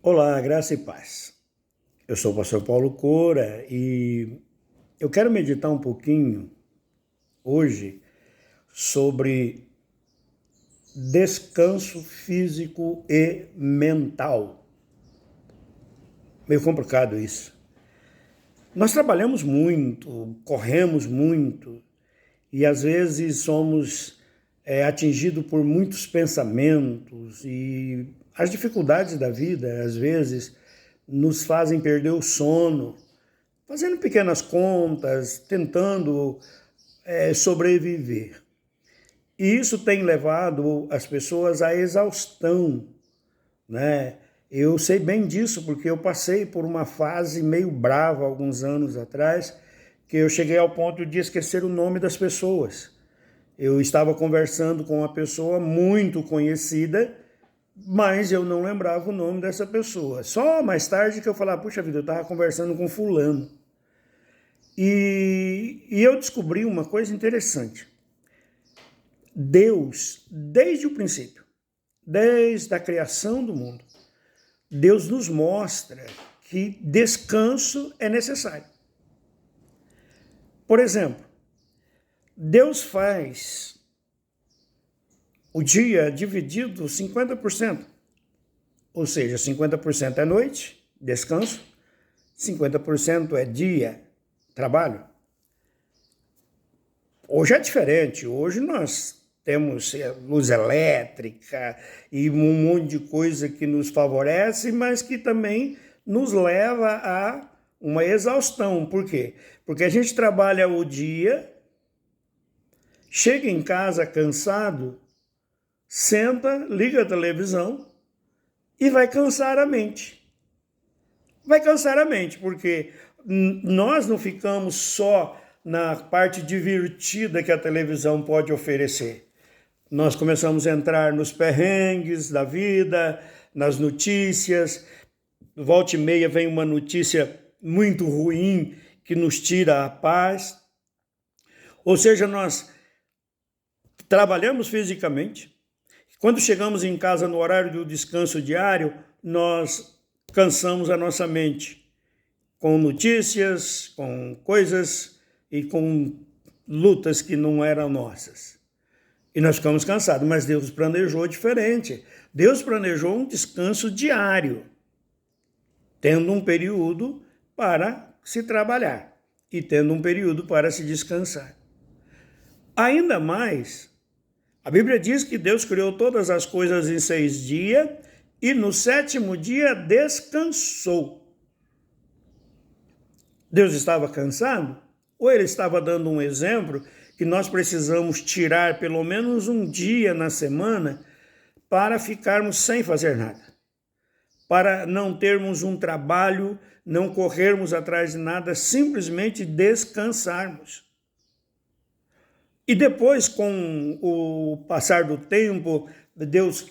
Olá, graça e paz. Eu sou o pastor Paulo Cora e eu quero meditar um pouquinho hoje sobre descanso físico e mental. Meio complicado isso. Nós trabalhamos muito, corremos muito e às vezes somos atingidos por muitos pensamentos e as dificuldades da vida, às vezes, nos fazem perder o sono, fazendo pequenas contas, tentando sobreviver. E isso tem levado as pessoas à exaustão, né? Eu sei bem disso porque eu passei por uma fase meio brava alguns anos atrás, que eu cheguei ao ponto de esquecer o nome das pessoas. Eu estava conversando com uma pessoa muito conhecida, mas eu não lembrava o nome dessa pessoa. Só mais tarde que eu falava, puxa vida, eu estava conversando com fulano. E eu descobri uma coisa interessante. Deus, desde o princípio, desde a criação do mundo, Deus nos mostra que descanso é necessário. Por exemplo, Deus faz o dia dividido 50%, ou seja, 50% é noite, descanso, 50% é dia, trabalho. Hoje é diferente, hoje nós temos luz elétrica e um monte de coisa que nos favorece, mas que também nos leva a uma exaustão. Por quê? Porque a gente trabalha o dia, chega em casa cansado, senta, liga a televisão e vai cansar a mente. Vai cansar a mente, porque nós não ficamos só na parte divertida que a televisão pode oferecer. Nós começamos a entrar nos perrengues da vida, nas notícias. Volta e meia vem uma notícia muito ruim que nos tira a paz. Ou seja, nós trabalhamos fisicamente. Quando chegamos em casa no horário do descanso diário, nós cansamos a nossa mente com notícias, com coisas e com lutas que não eram nossas. E nós ficamos cansados, mas Deus planejou diferente. Deus planejou um descanso diário, tendo um período para se trabalhar e tendo um período para se descansar. Ainda mais, a Bíblia diz que Deus criou todas as coisas em 6 dias e no 7º dia descansou. Deus estava cansado? Ou ele estava dando um exemplo que nós precisamos tirar pelo menos um dia na semana para ficarmos sem fazer nada, para não termos um trabalho, não corrermos atrás de nada, simplesmente descansarmos. E depois, com o passar do tempo, Deus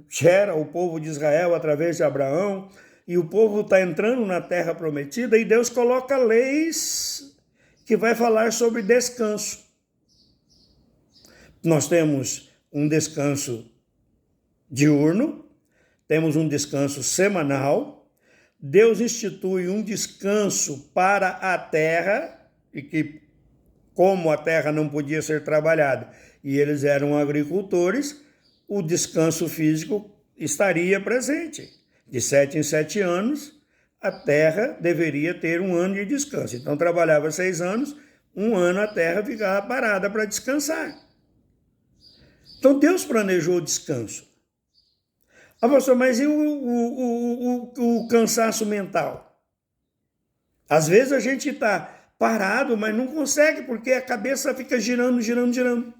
gera o povo de Israel através de Abraão, e o povo está entrando na terra prometida, e Deus coloca leis que vai falar sobre descanso. Nós temos um descanso diurno, temos um descanso semanal, Deus institui um descanso para a terra, e que, como a terra não podia ser trabalhada e eles eram agricultores, o descanso físico estaria presente. De 7 em 7 anos, a terra deveria ter 1 ano de descanso. Então, trabalhava 6 anos, 1 ano a terra ficava parada para descansar. Então, Deus planejou o descanso. Ah, pastor, mas e o cansaço mental? Às vezes a gente está parado, mas não consegue, porque a cabeça fica girando, girando, girando.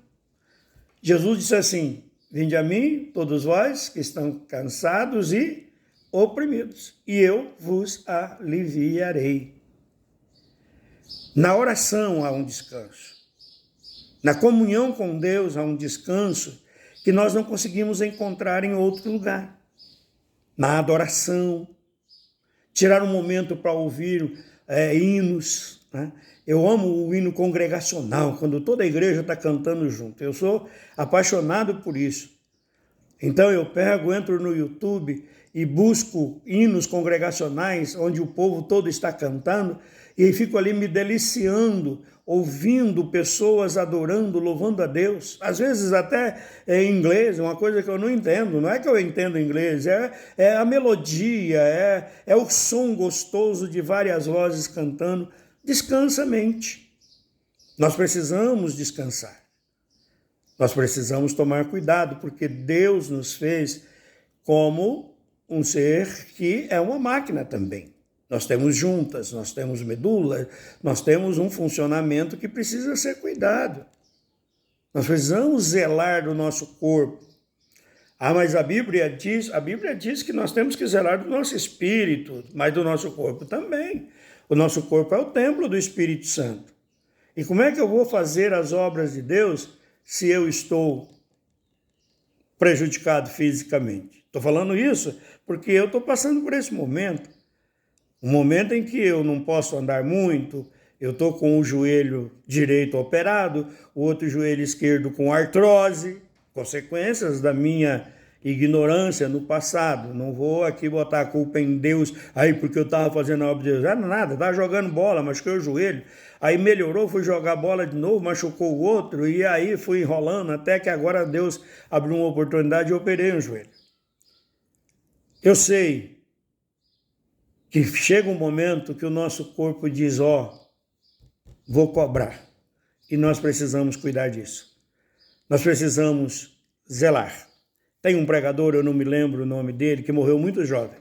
Jesus disse assim, vinde a mim, todos vós que estão cansados e oprimidos, e eu vos aliviarei. Na oração há um descanso. Na comunhão com Deus há um descanso que nós não conseguimos encontrar em outro lugar. Na adoração, tirar um momento para ouvir hinos, né? Eu amo o hino congregacional, quando toda a igreja está cantando junto. Eu sou apaixonado por isso. Então eu entro no YouTube e busco hinos congregacionais onde o povo todo está cantando e fico ali me deliciando, ouvindo pessoas adorando, louvando a Deus. Às vezes até em inglês, uma coisa que eu não entendo. Não é que eu entendo inglês, é a melodia, é o som gostoso de várias vozes cantando. Descansa a mente. Nós precisamos descansar. Nós precisamos tomar cuidado, porque Deus nos fez como um ser que é uma máquina também. Nós temos juntas, nós temos medula, nós temos um funcionamento que precisa ser cuidado. Nós precisamos zelar do nosso corpo. Mas a Bíblia diz que nós temos que zelar do nosso espírito, mas do nosso corpo também. O nosso corpo é o templo do Espírito Santo. E como é que eu vou fazer as obras de Deus se eu estou prejudicado fisicamente? Estou falando isso porque eu estou passando por esse momento. Um momento em que eu não posso andar muito, eu estou com o joelho direito operado, o outro joelho esquerdo com artrose, consequências da minha ignorância no passado. Não vou aqui botar a culpa em Deus, porque eu estava fazendo a obra de Deus. Nada, estava jogando bola, machuquei o joelho. Aí melhorou, fui jogar bola de novo, machucou o outro, e aí fui enrolando, até que agora Deus abriu uma oportunidade e eu operei o joelho. Eu sei que chega um momento que o nosso corpo diz, vou cobrar. E nós precisamos cuidar disso. Nós precisamos zelar. Tem um pregador, eu não me lembro o nome dele, que morreu muito jovem.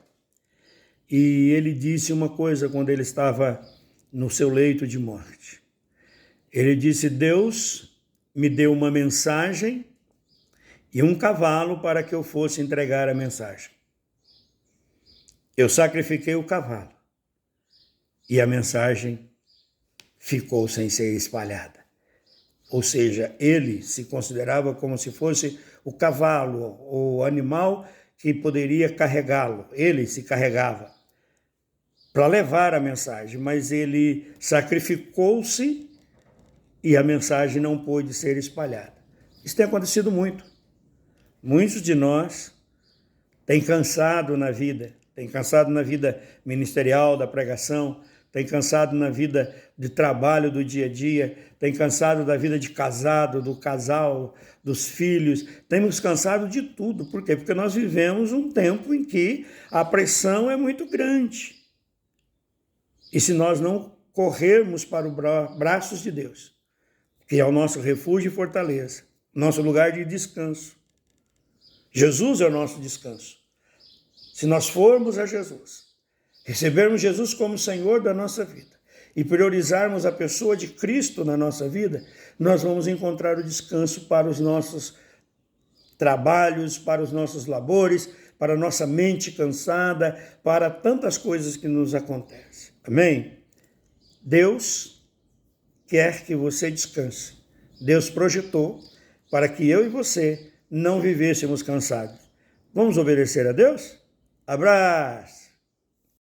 E ele disse uma coisa quando ele estava no seu leito de morte. Ele disse, Deus me deu uma mensagem e um cavalo para que eu fosse entregar a mensagem. Eu sacrifiquei o cavalo e a mensagem ficou sem ser espalhada. Ou seja, ele se considerava como se fosse o cavalo, o animal que poderia carregá-lo. Ele se carregava para levar a mensagem, mas ele sacrificou-se e a mensagem não pôde ser espalhada. Isso tem acontecido muito. Muitos de nós têm cansado na vida ministerial, da pregação, tem cansado na vida de trabalho do dia a dia, tem cansado da vida de casado, do casal, dos filhos, temos cansado de tudo. Por quê? Porque nós vivemos um tempo em que a pressão é muito grande. E se nós não corrermos para os braços de Deus, que é o nosso refúgio e fortaleza, nosso lugar de descanso, Jesus é o nosso descanso. Se nós formos a Jesus, recebermos Jesus como Senhor da nossa vida e priorizarmos a pessoa de Cristo na nossa vida, nós vamos encontrar o descanso para os nossos trabalhos, para os nossos labores, para a nossa mente cansada, para tantas coisas que nos acontecem. Amém? Deus quer que você descanse. Deus projetou para que eu e você não vivêssemos cansados. Vamos obedecer a Deus? Abraço!